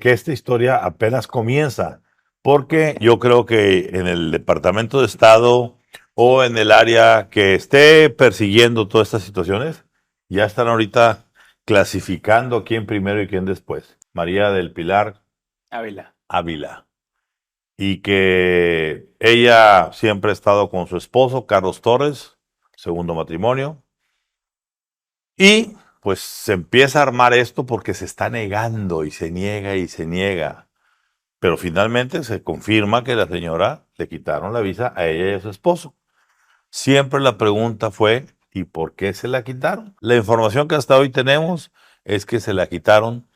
que esta historia apenas comienza, porque yo creo que en el Departamento de Estado o en el área que esté persiguiendo todas estas situaciones, ya están ahorita clasificando quién primero y quién después. María del Pilar Ávila. Ávila. Y que ella siempre ha estado con su esposo, Carlos Torres, segundo matrimonio. Y pues se empieza a armar esto porque se está negando y se niega y se niega. Pero finalmente se confirma que la señora le quitaron la visa a ella y a su esposo. Siempre la pregunta fue, ¿y por qué se la quitaron? La información que hasta hoy tenemos es que se la quitaron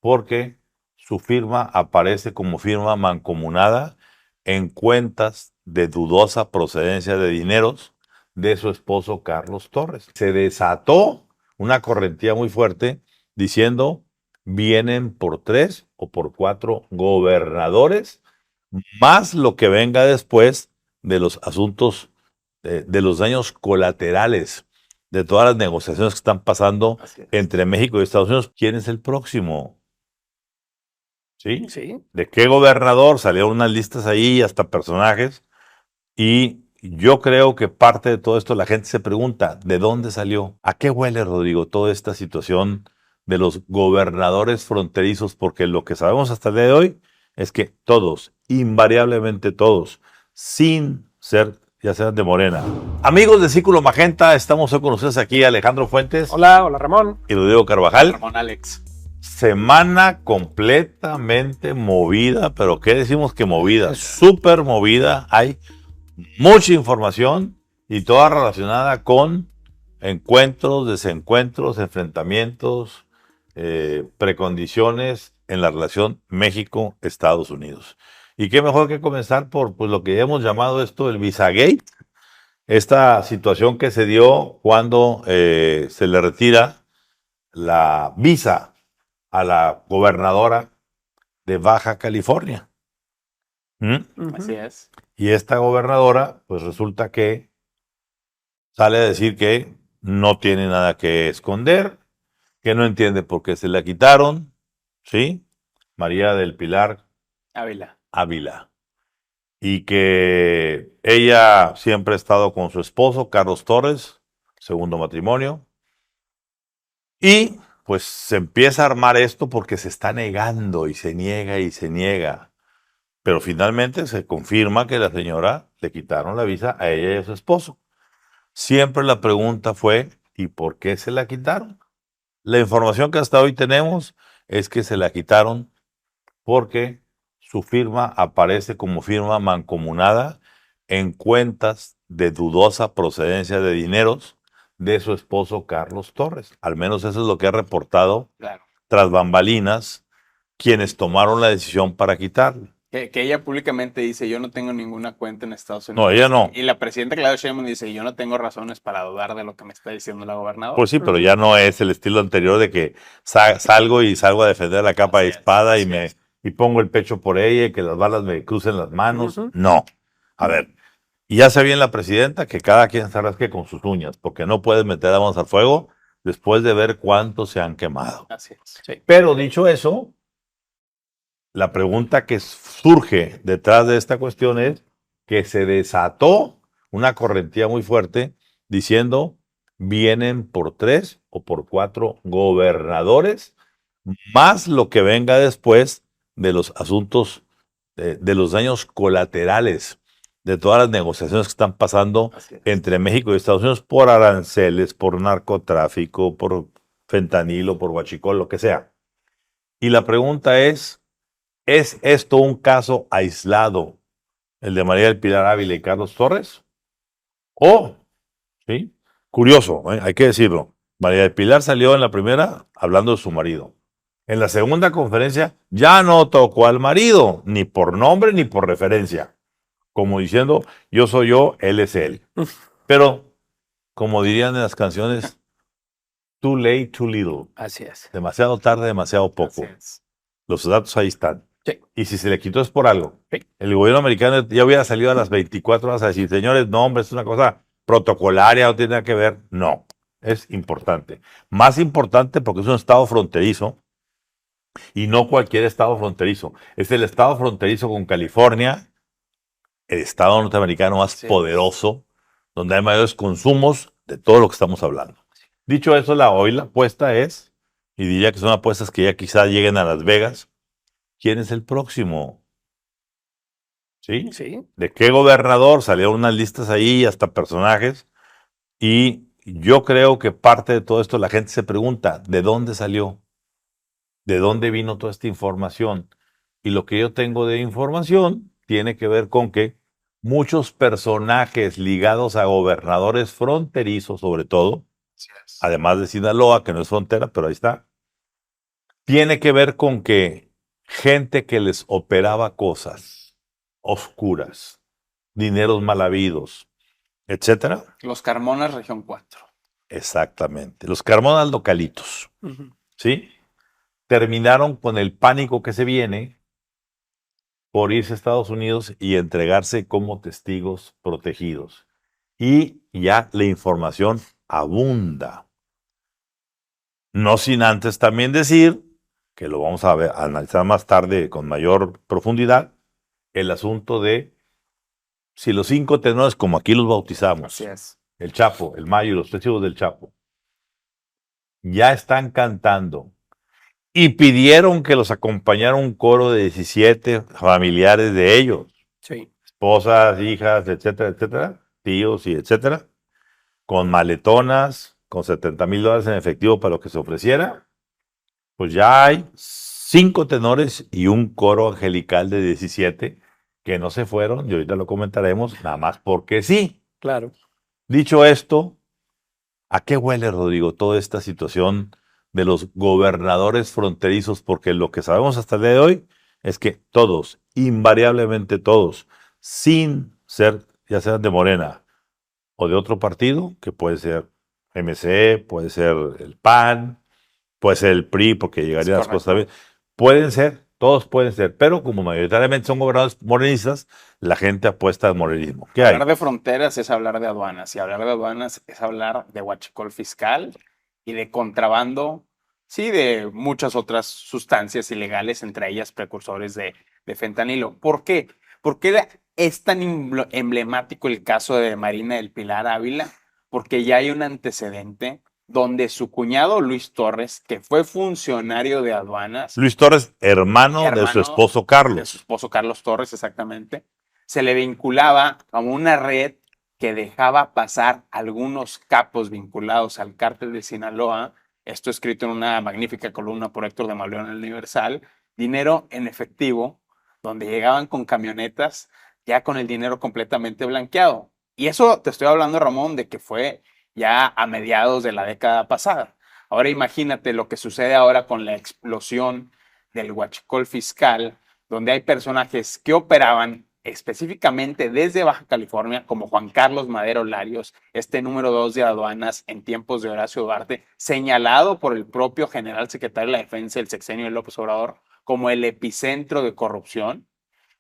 porque su firma aparece como firma mancomunada en cuentas de dudosa procedencia de dineros de su esposo Carlos Torres. Se desató una correntía muy fuerte diciendo, vienen por 3 o por 4 gobernadores, más lo que venga después de los asuntos, de los daños colaterales, de todas las negociaciones que están pasando entre México y Estados Unidos. ¿Quién es el próximo? ¿Sí? Sí. ¿De qué gobernador? Salieron unas listas ahí, hasta personajes. Y yo creo que parte de todo esto la gente se pregunta, ¿de dónde salió? ¿A qué huele, Rodrigo, toda esta situación de los gobernadores fronterizos? Porque lo que sabemos hasta el día de hoy es que todos, invariablemente todos, sin ser, ya sean de Morena. Amigos de Círculo Magenta, estamos hoy con ustedes aquí, Alejandro Fuentes. Hola, hola Ramón. Y Rodrigo Carvajal. Ramón Alex. Semana completamente movida, pero ¿qué decimos que movida? Súper movida. Hay mucha información y toda relacionada con encuentros, desencuentros, enfrentamientos, precondiciones en la relación México-Estados Unidos. Y qué mejor que comenzar por pues, lo que hemos llamado esto el Visagate, esta situación que se dio cuando se le retira la visa a la gobernadora de Baja California. Así es. Y esta gobernadora, pues resulta que sale a decir que no tiene nada que esconder, que no entiende por qué se la quitaron, ¿sí? María del Pilar Ávila. Ávila. Y que ella siempre ha estado con su esposo, Carlos Torres, segundo matrimonio. Y pues se empieza a armar esto porque se está negando y se niega y se niega. Pero finalmente se confirma que la señora le quitaron la visa a ella y a su esposo. Siempre la pregunta fue, ¿y por qué se la quitaron? La información que hasta hoy tenemos es que se la quitaron porque su firma aparece como firma mancomunada en cuentas de dudosa procedencia de dineros de su esposo Carlos Torres. Al menos eso es lo que ha reportado tras bambalinas quienes tomaron la decisión para quitarle. Que ella públicamente dice, yo no tengo ninguna cuenta en Estados Unidos. No, ella no. Y la presidenta Claudia Sheinbaum dice, yo no tengo razones para dudar de lo que me está diciendo la gobernadora. Pues sí, pero ya no es el estilo anterior de que salgo a defender la capa de espada y pongo el pecho por ella y que las balas me crucen las manos. No. A ver, y ya sabía la presidenta que cada quien se rasque con sus uñas, porque no puedes meter a manos al fuego después de ver cuántos se han quemado. Así es. Sí. Pero dicho eso, la pregunta que surge detrás de esta cuestión es que se desató una correntía muy fuerte diciendo, vienen por 3 o por 4 gobernadores, más lo que venga después de los asuntos, de los daños colaterales, de todas las negociaciones que están pasando entre México y Estados Unidos por aranceles, por narcotráfico, por fentanilo, por huachicol, lo que sea. Y la pregunta ¿es esto un caso aislado, el de María del Pilar Ávila y Carlos Torres? ¿Sí? Curioso, hay que decirlo. María del Pilar salió en la primera hablando de su marido. En la segunda conferencia ya no tocó al marido, ni por nombre ni por referencia. Como diciendo, yo soy yo, él es él. Pero, como dirían en las canciones, too late, too little. Así es. Demasiado tarde, demasiado poco. Los datos ahí están. Sí. Y si se le quitó es por algo. Sí. El gobierno americano ya hubiera salido a las 24 horas a decir, señores, no, hombre, es una cosa protocolaria, no tiene nada que ver. No, es importante. Más importante porque es un estado fronterizo Y no cualquier estado fronterizo. Es el estado fronterizo con California, el estado norteamericano más Sí. poderoso, donde hay mayores consumos de todo lo que estamos hablando. Dicho eso, hoy la apuesta es, y diría que son apuestas que ya quizás lleguen a Las Vegas, ¿quién es el próximo? ¿Sí? Sí. ¿De qué gobernador? Salieron unas listas ahí, hasta personajes, y yo creo que parte de todo esto la gente se pregunta, ¿de dónde salió? ¿De dónde vino toda esta información? Y lo que yo tengo de información tiene que ver con que muchos personajes ligados a gobernadores fronterizos, sobre todo, además de Sinaloa, que no es frontera, pero ahí está, tiene que ver con que gente que les operaba cosas oscuras, dineros mal habidos, etcétera. Los Carmonas, región 4. Exactamente. Los Carmonas localitos, Ujú. ¿sí? Terminaron con el pánico que se viene por irse a Estados Unidos y entregarse como testigos protegidos. Y ya la información abunda. No sin antes también decir, que lo vamos a ver, a analizar más tarde con mayor profundidad, el asunto de si los 5 tenores, como aquí los bautizamos, Así es. el Chapo, el Mayo y los 3 hijos del Chapo, ya están cantando y pidieron que los acompañara un coro de 17 familiares de ellos, Sí. esposas, hijas, etcétera, etcétera, tíos y etcétera, con maletonas, con $70,000 en efectivo para lo que se ofreciera, pues ya hay 5 tenores y un coro angelical de 17 que no se fueron, y ahorita lo comentaremos, nada más porque sí. Claro. Dicho esto, ¿a qué huele, Rodrigo, toda esta situación de los gobernadores fronterizos? Porque lo que sabemos hasta el día de hoy es que todos, invariablemente todos, sin ser, ya sean de Morena o de otro partido, que puede ser MC, puede ser el PAN, puede ser el PRI, porque llegarían las cosas también, pueden ser, todos pueden ser, pero como mayoritariamente son gobernadores morenistas, la gente apuesta al morenismo. ¿Qué hay? Hablar de fronteras es hablar de aduanas, y hablar de aduanas es hablar de huachicol fiscal y de contrabando, sí, de muchas otras sustancias ilegales, entre ellas precursores de fentanilo. ¿Por qué? ¿Por qué es tan emblemático el caso de Marina del Pilar Ávila? Porque ya hay un antecedente donde su cuñado Luis Torres, que fue funcionario de aduanas, Luis Torres, hermano de su esposo de su Carlos. esposo Carlos Torres, exactamente, se le vinculaba a una red que dejaba pasar algunos capos vinculados al cártel de Sinaloa, esto escrito en una magnífica columna por Héctor de Mauleón en el Universal, dinero en efectivo, donde llegaban con camionetas ya con el dinero completamente blanqueado. Y eso te estoy hablando, Ramón, de que fue ya a mediados de la década pasada. Ahora imagínate lo que sucede ahora con la explosión del huachicol fiscal, donde hay personajes que operaban específicamente desde Baja California, como Juan Carlos Madero Larios, este número 2 de aduanas en tiempos de Horacio Duarte, señalado por el propio general secretario de la Defensa del sexenio de López Obrador como el epicentro de corrupción.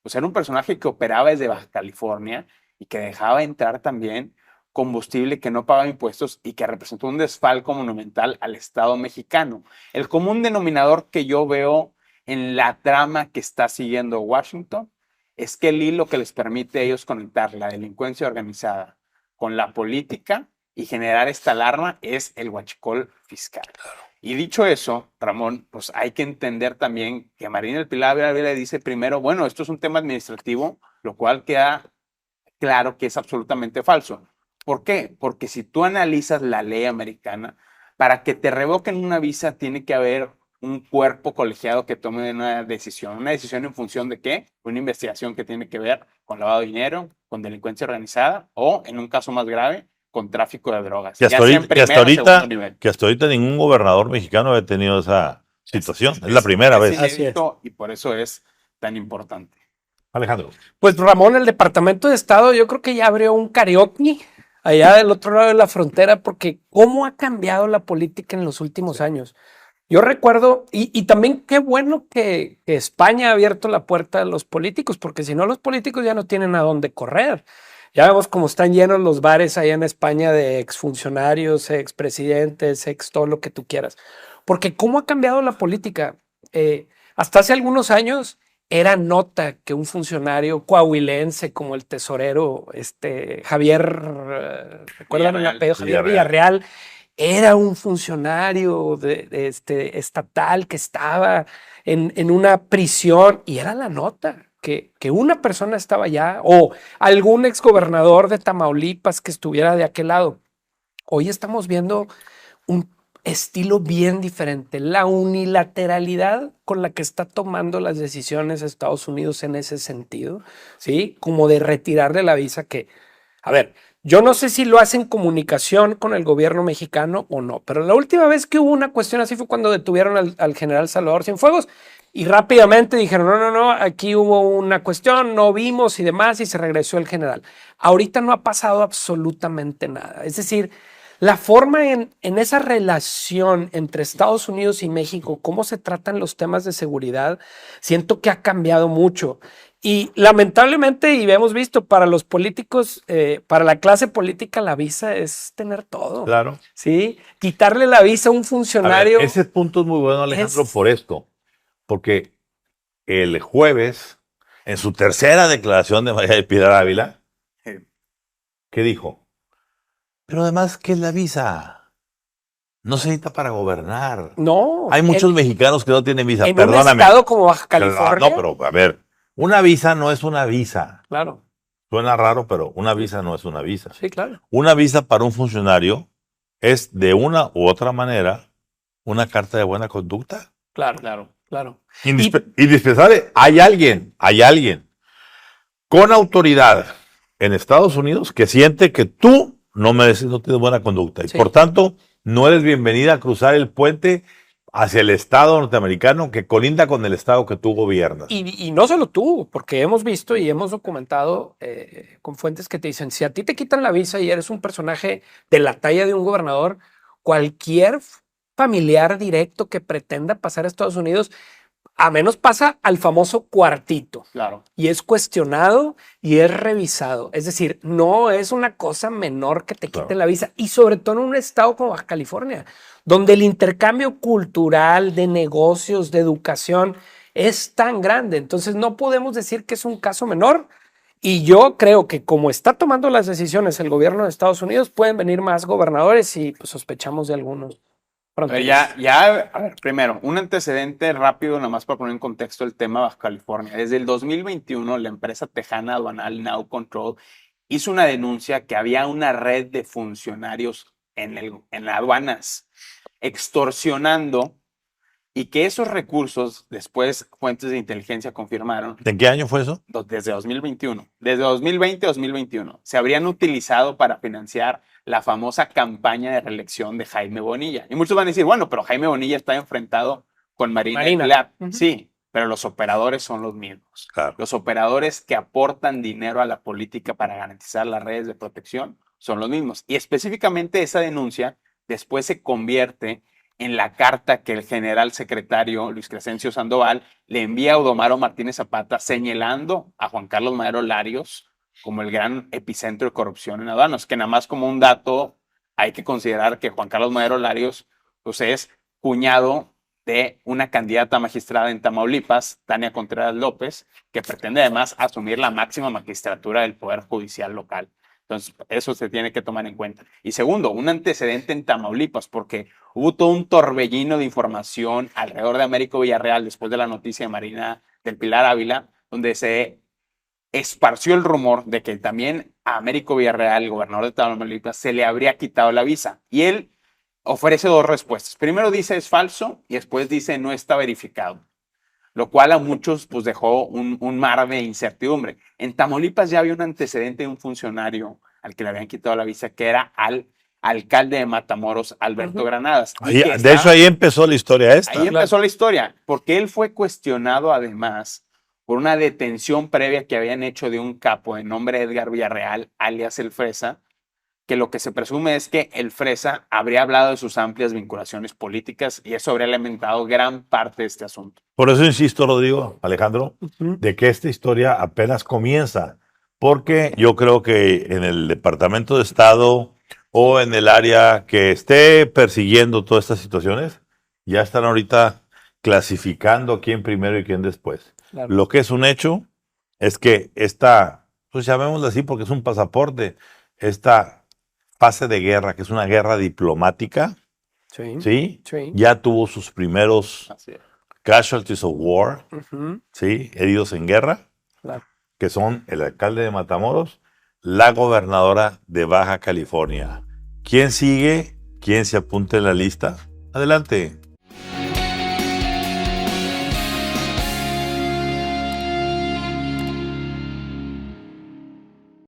Pues era un personaje que operaba desde Baja California y que dejaba entrar también combustible que no pagaba impuestos y que representó un desfalco monumental al Estado mexicano. El común denominador que yo veo en la trama que está siguiendo Washington es que el hilo que les permite a ellos conectar la delincuencia organizada con la política y generar esta alarma es el huachicol fiscal. Y dicho eso, Ramón, pues hay que entender también que Marina del Pilar Ávila dice primero, bueno, esto es un tema administrativo, lo cual queda claro que es absolutamente falso. ¿Por qué? Porque si tú analizas la ley americana, para que te revoquen una visa tiene que haber un cuerpo colegiado que tome una decisión en función de qué, una investigación que tiene que ver con lavado de dinero, con delincuencia organizada o, en un caso más grave, con tráfico de drogas. Que hasta ahorita ningún gobernador mexicano ha tenido esa situación. Es la primera vez. Así es. Y por eso es tan importante. Alejandro. Pues Ramón, el Departamento de Estado, yo creo que ya abrió un karaoke allá del otro lado de la frontera, porque cómo ha cambiado la política en los últimos años. Yo recuerdo, y también qué bueno que España ha abierto la puerta a los políticos, porque si no, los políticos ya no tienen a dónde correr. Ya vemos cómo están llenos los bares allá en España de exfuncionarios, expresidentes, ex todo lo que tú quieras. Porque cómo ha cambiado la política. hasta hace algunos años era nota que un funcionario coahuilense como el tesorero Javier, ¿recuerdan el apellido? Javier Villarreal, era un funcionario estatal que estaba en una prisión y era la nota. Que una persona estaba allá o algún exgobernador de Tamaulipas que estuviera de aquel lado. Hoy estamos viendo un estilo bien diferente, la unilateralidad con la que está tomando las decisiones Estados Unidos en ese sentido, ¿sí? Como de retirarle la visa que, a ver, yo no sé si lo hacen en comunicación con el gobierno mexicano o no, pero la última vez que hubo una cuestión así fue cuando detuvieron al general Salvador Cienfuegos y rápidamente dijeron, no, aquí hubo una cuestión, no vimos y demás y se regresó el general. Ahorita no ha pasado absolutamente nada, es decir, la forma en esa relación entre Estados Unidos y México, cómo se tratan los temas de seguridad, siento que ha cambiado mucho. Y lamentablemente, y hemos visto, para los políticos, para la clase política, la visa es tener todo. Claro. ¿Sí? Quitarle la visa a un funcionario. A ver, ese punto es muy bueno, Alejandro, por esto. Porque el jueves, en su tercera declaración de María del Pilar Ávila, ¿qué dijo? Pero además, ¿qué es la visa? No se necesita para gobernar. No. Hay muchos mexicanos que no tienen visa. En Perdóname. un estado como Baja California. No, pero a ver, una visa no es una visa. Claro. Suena raro, pero una visa no es una visa. Sí, claro. Una visa para un funcionario es de una u otra manera una carta de buena conducta. Claro. Indispensable. Hay alguien con autoridad en Estados Unidos que siente que tú no tienes buena conducta. Y Sí. por tanto, no eres bienvenida a cruzar el puente hacia el Estado norteamericano que colinda con el Estado que tú gobiernas. Y no solo tú, porque hemos visto y hemos documentado con fuentes que te dicen, si a ti te quitan la visa y eres un personaje de la talla de un gobernador, cualquier familiar directo que pretenda pasar a Estados Unidos, a menos pasa al famoso cuartito. Claro. Y es cuestionado y es revisado. Es decir, no es una cosa menor que te quiten Claro. la visa. Y sobre todo en un estado como Baja California, donde el intercambio cultural, de negocios, de educación es tan grande. Entonces no podemos decir que es un caso menor. Y yo creo que como está tomando las decisiones el gobierno de Estados Unidos, pueden venir más gobernadores y pues, sospechamos de algunos. A ver, primero, un antecedente rápido, nada más para poner en contexto el tema Baja California. Desde el 2021, la empresa tejana aduanal Now Control hizo una denuncia que había una red de funcionarios en las aduanas extorsionando y que esos recursos, después fuentes de inteligencia confirmaron. ¿En qué año fue eso? Desde 2021. Desde 2020 a 2021. Se habrían utilizado para financiar la famosa campaña de reelección de Jaime Bonilla. Y muchos van a decir, bueno, pero Jaime Bonilla está enfrentado con Marina del Pilar. Sí, pero los operadores son los mismos. Claro. Los operadores que aportan dinero a la política para garantizar las redes de protección son los mismos. Y específicamente esa denuncia después se convierte en la carta que el general secretario Luis Crescencio Sandoval le envía a Odomaro Martínez Zapata señalando a Juan Carlos Madero Larios como el gran epicentro de corrupción en aduanas, que nada más como un dato hay que considerar que Juan Carlos Madero Larios pues, es cuñado de una candidata magistrada en Tamaulipas, Tania Contreras López, que pretende además asumir la máxima magistratura del Poder Judicial local. Entonces, eso se tiene que tomar en cuenta. Y segundo, un antecedente en Tamaulipas, porque hubo todo un torbellino de información alrededor de Américo Villarreal después de la noticia de Marina del Pilar Ávila, donde se esparció el rumor de que también a Américo Villarreal, el gobernador de Tamaulipas, se le habría quitado la visa. Y él ofrece dos respuestas. Primero dice es falso y después dice no está verificado. Lo cual a muchos pues dejó un mar de incertidumbre. En Tamaulipas ya había un antecedente de un funcionario al que le habían quitado la visa, que era al alcalde de Matamoros, Alberto Granadas. De hecho, ahí empezó la historia esta. Ahí empezó la historia, porque él fue cuestionado además por una detención previa que habían hecho de un capo de nombre Edgar Villarreal, alias El Fresa, que lo que se presume es que el Fresa habría hablado de sus amplias vinculaciones políticas y eso habría alimentado gran parte de este asunto. Por eso insisto, Rodrigo, Alejandro, de que esta historia apenas comienza, porque yo creo que en el Departamento de Estado o en el área que esté persiguiendo todas estas situaciones, ya están ahorita clasificando quién primero y quién después. Claro. Lo que es un hecho es que esta, pues llamémosla así porque es un pasaporte, esta fase de guerra, que es una guerra diplomática, Sí. ¿sí? Sí. Ya tuvo sus primeros Así es. casualties of war, Ujú, ¿sí? Heridos en guerra, claro. que son el alcalde de Matamoros, la gobernadora de Baja California. ¿Quién sigue? ¿Quién se apunta en la lista? Adelante.